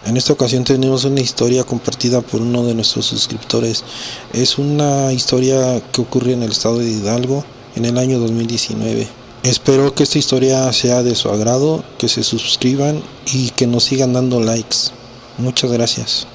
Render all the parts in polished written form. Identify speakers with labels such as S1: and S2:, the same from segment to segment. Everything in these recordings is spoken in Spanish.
S1: En esta ocasión tenemos una historia compartida por uno de nuestros suscriptores. Es una historia que ocurre en el estado de Hidalgo en el año 2019. Espero que esta historia sea de su agrado, que se suscriban y que nos sigan dando likes. Muchas gracias.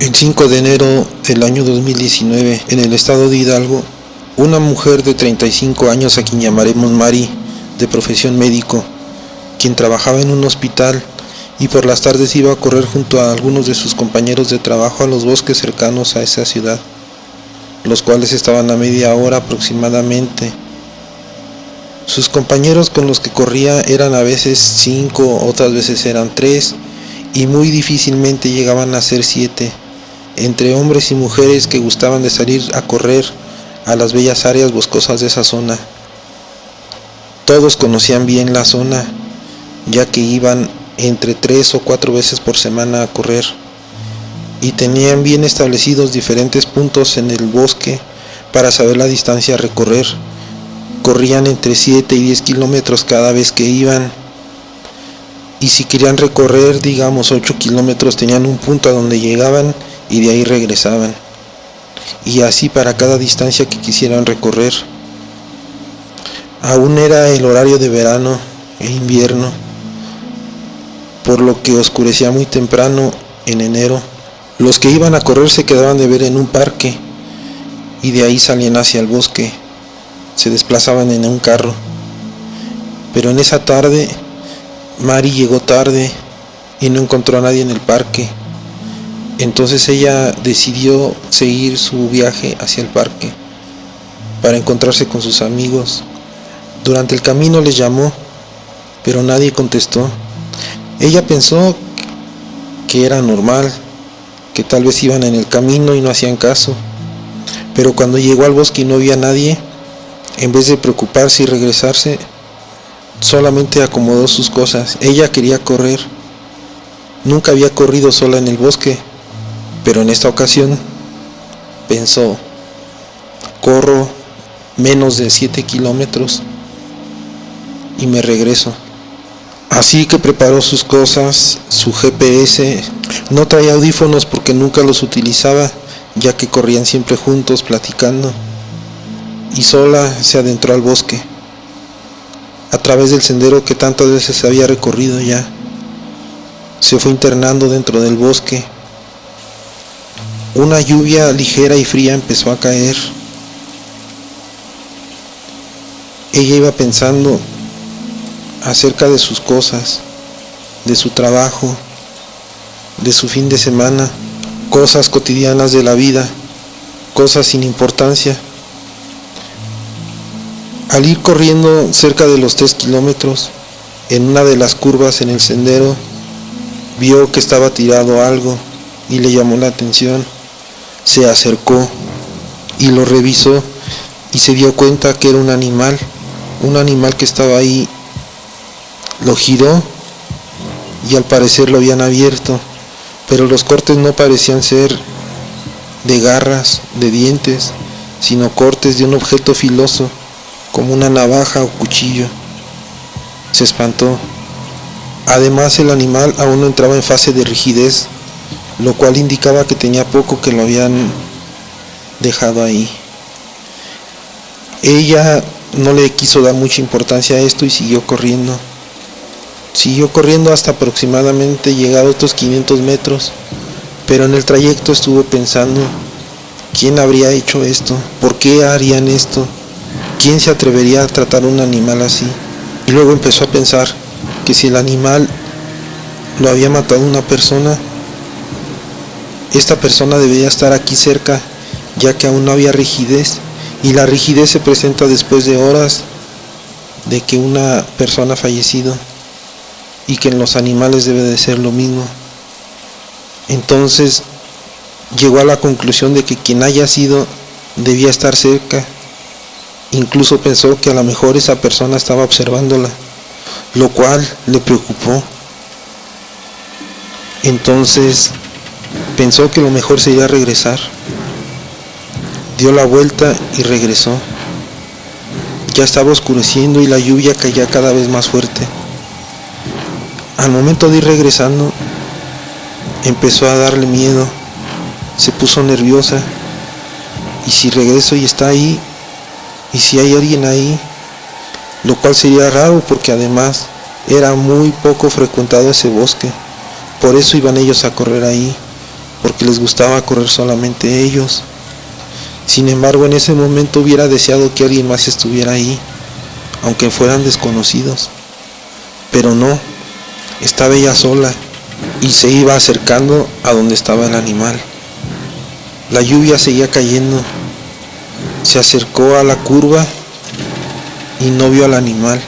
S1: El 5 de enero del año 2019, en el estado de Hidalgo, una mujer de 35 años a quien llamaremos Mari, de profesión médico, quien trabajaba en un hospital y por las tardes iba a correr junto a algunos de sus compañeros de trabajo a los bosques cercanos a esa ciudad, los cuales estaban a media hora aproximadamente. Sus compañeros con los que corría eran a veces 5, otras veces eran 3 y muy difícilmente llegaban a ser 7. Entre hombres y mujeres que gustaban de salir a correr a las bellas áreas boscosas de esa zona. Todos conocían bien la zona, ya que iban entre 3 o 4 veces por semana a correr, y tenían bien establecidos diferentes puntos en el bosque para saber la distancia a recorrer. Corrían entre 7 y 10 kilómetros cada vez que iban, y si querían recorrer, digamos 8 kilómetros, tenían un punto a donde llegaban y de ahí regresaban, y así para cada distancia que quisieran recorrer. Aún era el horario de verano e invierno, por lo que oscurecía muy temprano en enero. Los que iban a correr se quedaban de ver en un parque y de ahí salían hacia el bosque, se desplazaban en un carro. Pero en esa tarde Mari llegó tarde y no encontró a nadie en el parque. Entonces ella decidió seguir su viaje hacia el parque para encontrarse con sus amigos. Durante el camino les llamó, pero nadie contestó. Ella pensó que era normal, que tal vez iban en el camino y no hacían caso. Pero cuando llegó al bosque y no había nadie, en vez de preocuparse y regresarse, solamente acomodó sus cosas. Ella quería correr. Nunca había corrido sola en el bosque, pero en esta ocasión pensó: corro menos de 7 kilómetros y me regreso. Así que preparó sus cosas, su GPS. No traía audífonos porque nunca los utilizaba, ya que corrían siempre juntos platicando, y sola se adentró al bosque, a través del sendero que tantas veces había recorrido ya. Se fue internando dentro del bosque. Una lluvia ligera y fría empezó a caer. Ella iba pensando acerca de sus cosas, de su trabajo, de su fin de semana, cosas cotidianas de la vida, cosas sin importancia. Al ir corriendo cerca de los 3 kilómetros, en una de las curvas en el sendero, vio que estaba tirado algo y le llamó la atención. Se acercó y lo revisó y se dio cuenta que era un animal que estaba ahí. Lo giró y al parecer lo habían abierto, pero los cortes no parecían ser de garras, de dientes, sino cortes de un objeto filoso, como una navaja o cuchillo. Se espantó. Además, el animal aún no entraba en fase de rigidez, lo cual indicaba que tenía poco que lo habían dejado ahí. Ella no le quiso dar mucha importancia a esto y siguió corriendo. Siguió corriendo hasta aproximadamente llegar a otros 500 metros, pero en el trayecto estuvo pensando, ¿quién habría hecho esto? ¿Por qué harían esto? ¿Quién se atrevería a tratar a un animal así? Y luego empezó a pensar que si el animal lo había matado una persona, esta persona debería estar aquí cerca, ya que aún no había rigidez, y la rigidez se presenta después de horas de que una persona ha fallecido, y que en los animales debe de ser lo mismo. Entonces llegó a la conclusión de que quien haya sido debía estar cerca. Incluso pensó que a lo mejor esa persona estaba observándola, lo cual le preocupó. Entonces pensó que lo mejor sería regresar. Dio la vuelta y regresó. Ya estaba oscureciendo y la lluvia caía cada vez más fuerte. Al momento de ir regresando, empezó a darle miedo, se puso nerviosa. ¿Y si regreso y está ahí? ¿Y si hay alguien ahí? Lo cual sería raro porque además era muy poco frecuentado ese bosque. Por eso iban ellos a correr ahí, porque les gustaba correr solamente ellos. Sin embargo, en ese momento hubiera deseado que alguien más estuviera ahí, aunque fueran desconocidos. Pero no. Estaba ella sola y se iba acercando a donde estaba el animal. La lluvia seguía cayendo. Se acercó a la curva y no vio al animal,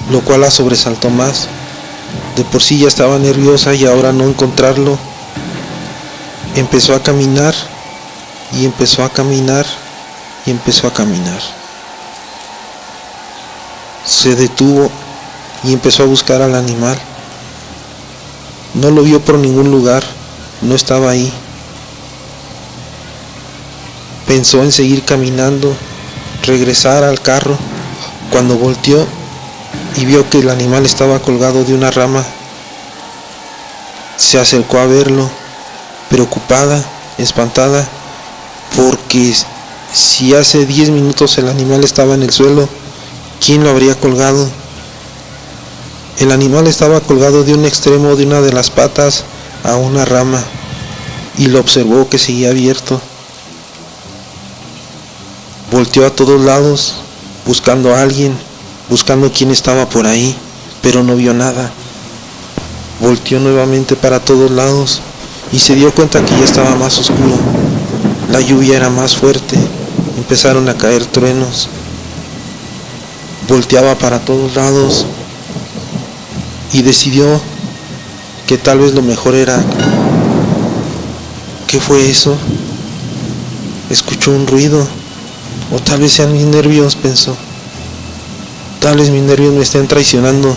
S1: lo cual la sobresaltó más. De por sí ya estaba nerviosa y ahora no encontrarlo. Empezó a caminar y empezó a caminar y empezó a caminar. Se detuvo y empezó a buscar al animal. No lo vio por ningún lugar, no estaba ahí. Pensó en seguir caminando, regresar al carro, cuando volteó y vio que el animal estaba colgado de una rama. Se acercó a verlo, preocupada, espantada, porque si hace 10 minutos el animal estaba en el suelo, ¿quién lo habría colgado? El animal estaba colgado de un extremo de una de las patas a una rama y lo observó que seguía abierto. Volteó a todos lados, buscando a alguien, buscando quién estaba por ahí, pero no vio nada. Volteó nuevamente para todos lados y se dio cuenta que ya estaba más oscuro. La lluvia era más fuerte, empezaron a caer truenos. Volteaba para todos lados y decidió que tal vez lo mejor era... ¿Qué fue eso? Escuchó un ruido, o tal vez sean mis nervios, pensó. Tal vez mis nervios me estén traicionando.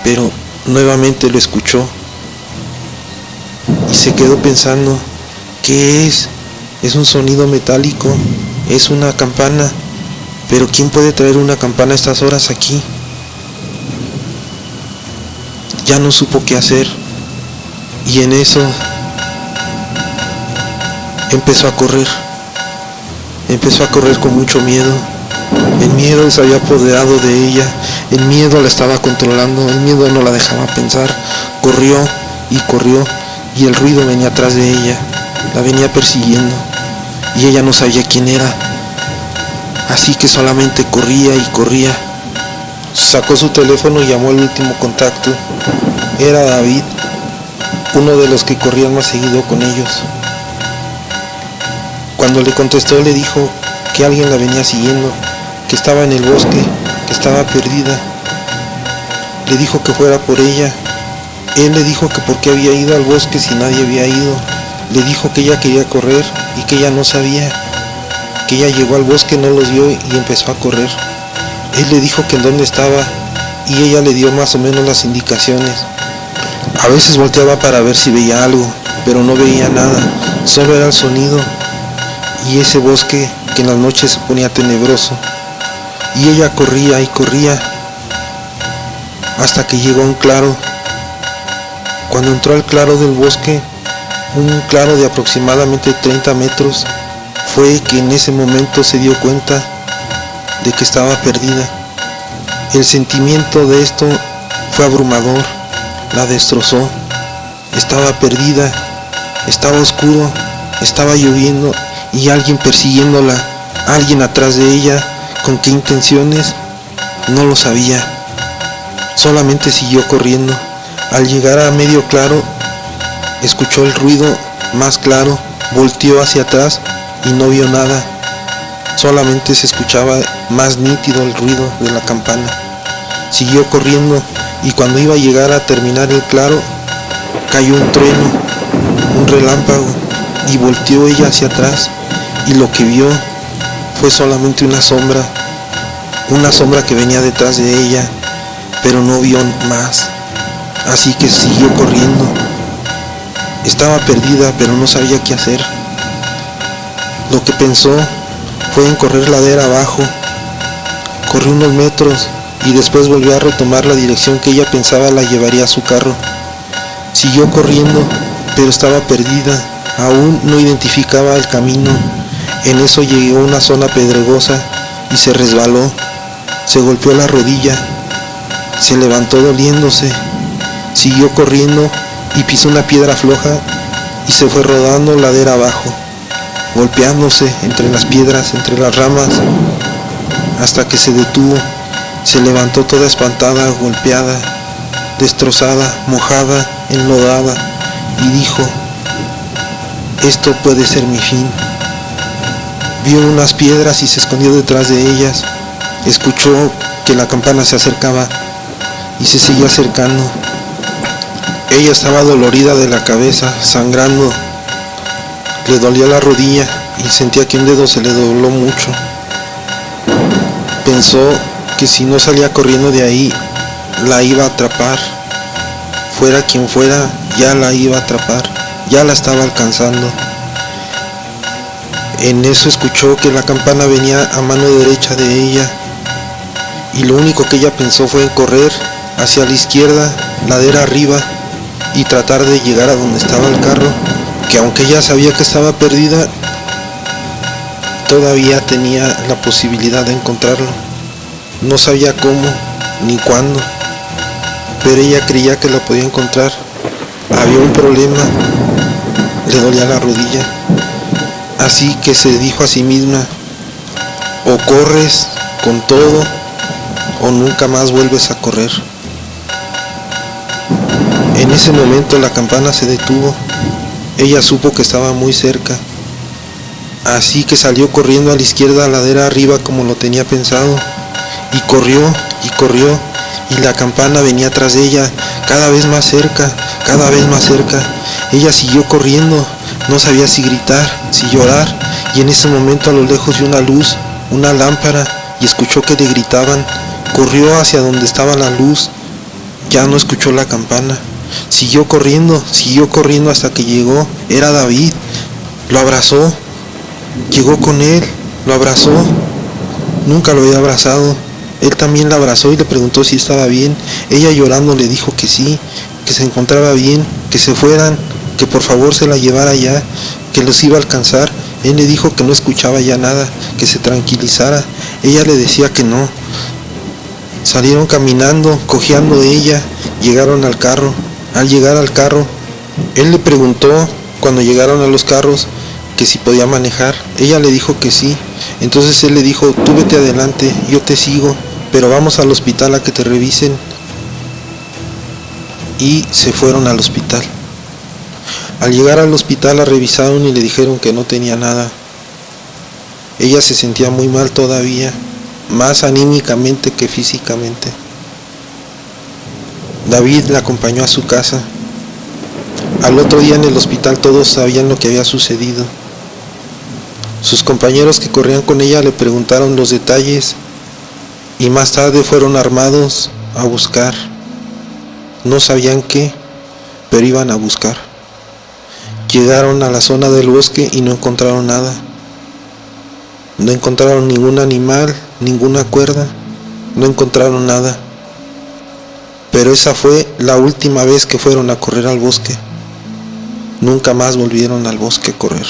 S1: Pero nuevamente lo escuchó y se quedó pensando, ¿qué es? Es un sonido metálico, es una campana, pero ¿quién puede traer una campana a estas horas aquí? Ya no supo qué hacer y en eso empezó a correr con mucho miedo. El miedo se había apoderado de ella, el miedo la estaba controlando, el miedo no la dejaba pensar. Corrió y el ruido venía atrás de ella, la venía persiguiendo y ella no sabía quién era, así que solamente corría y corría. Sacó su teléfono y llamó al último contacto. Era David, uno de los que corrían más seguido con ellos. Cuando le contestó, le dijo que alguien la venía siguiendo, que estaba en el bosque, que estaba perdida. Le dijo que fuera por ella. Él le dijo que por qué había ido al bosque si nadie había ido. Le dijo que ella quería correr y que ella no sabía, que ella llegó al bosque, no los vio y empezó a correr. Él le dijo que en dónde estaba y ella le dio más o menos las indicaciones. A veces volteaba para ver si veía algo, pero no veía nada, solo era el sonido y ese bosque que en las noches se ponía tenebroso. Y ella corría y corría hasta que llegó a un claro. Cuando entró al claro del bosque, un claro de aproximadamente 30 metros, fue que en ese momento se dio cuenta de que estaba perdida. El sentimiento de esto fue abrumador, la destrozó. Estaba perdida, estaba oscuro, estaba lloviendo y alguien persiguiéndola, alguien atrás de ella. ¿Con qué intenciones? No lo sabía. Solamente siguió corriendo. Al llegar a medio claro, escuchó el ruido más claro, volteó hacia atrás y no vio nada. Solamente se escuchaba más nítido el ruido de la campana. Siguió corriendo y cuando iba a llegar a terminar el claro, cayó un trueno, un relámpago, y volteó ella hacia atrás y lo que vio fue solamente una sombra que venía detrás de ella, pero no vio más. Así que siguió corriendo. Estaba perdida, pero no sabía qué hacer. Lo que pensó fue en correr ladera abajo. Corrió unos metros y después volvió a retomar la dirección que ella pensaba la llevaría a su carro. Siguió corriendo, pero estaba perdida. Aún no identificaba el camino. En eso llegó a una zona pedregosa y se resbaló. Se golpeó la rodilla. Se levantó doliéndose. Siguió corriendo y pisó una piedra floja y se fue rodando ladera abajo, golpeándose entre las piedras, entre las ramas, hasta que se detuvo. Se levantó toda espantada, golpeada, destrozada, mojada, enlodada, y dijo: esto puede ser mi fin. Vio unas piedras y se escondió detrás de ellas. Escuchó que la campana se acercaba y se seguía acercando. Ella estaba dolorida de la cabeza, sangrando. Le dolía la rodilla y sentía que un dedo se le dobló mucho. Pensó que si no salía corriendo de ahí, la iba a atrapar. Fuera quien fuera, ya la iba a atrapar, ya la estaba alcanzando. En eso escuchó que la campana venía a mano derecha de ella, y lo único que ella pensó fue en correr hacia la izquierda, ladera arriba, y tratar de llegar a donde estaba el carro, que aunque ella sabía que estaba perdida, todavía tenía la posibilidad de encontrarlo. No sabía cómo ni cuándo, pero ella creía que lo podía encontrar. Había un problema, le dolía la rodilla, así que se dijo a sí misma: o corres con todo o nunca más vuelves a correr. En ese momento la campana se detuvo. Ella supo que estaba muy cerca, así que salió corriendo a la izquierda, ladera arriba, como lo tenía pensado, y corrió, y la campana venía tras de ella, cada vez más cerca, cada vez más cerca. Ella siguió corriendo, no sabía si gritar, si llorar, y en ese momento a lo lejos vio una luz, una lámpara, y escuchó que le gritaban. Corrió hacia donde estaba la luz, ya no escuchó la campana. Siguió corriendo hasta que llegó. Era David. Lo abrazó, llegó con él, lo abrazó. Nunca lo había abrazado. Él también la abrazó y le preguntó si estaba bien. Ella llorando le dijo que sí, que se encontraba bien, que se fueran, que por favor se la llevara ya, que los iba a alcanzar. Él le dijo que no escuchaba ya nada, que se tranquilizara. Ella le decía que no. Salieron caminando, cojeando de ella, llegaron al carro. Al llegar al carro, él le preguntó cuando llegaron a los carros que si podía manejar. Ella le dijo que sí. Entonces él le dijo: tú vete adelante, yo te sigo, pero vamos al hospital a que te revisen. Y se fueron al hospital. Al llegar al hospital la revisaron y le dijeron que no tenía nada. Ella se sentía muy mal todavía, más anímicamente que físicamente. David la acompañó a su casa. Al otro día en el hospital todos sabían lo que había sucedido. Sus compañeros que corrían con ella le preguntaron los detalles y más tarde fueron armados a buscar. No sabían qué, pero iban a buscar. Llegaron a la zona del bosque y no encontraron nada. No encontraron ningún animal, ninguna cuerda, no encontraron nada. Pero esa fue la última vez que fueron a correr al bosque. Nunca más volvieron al bosque a correr.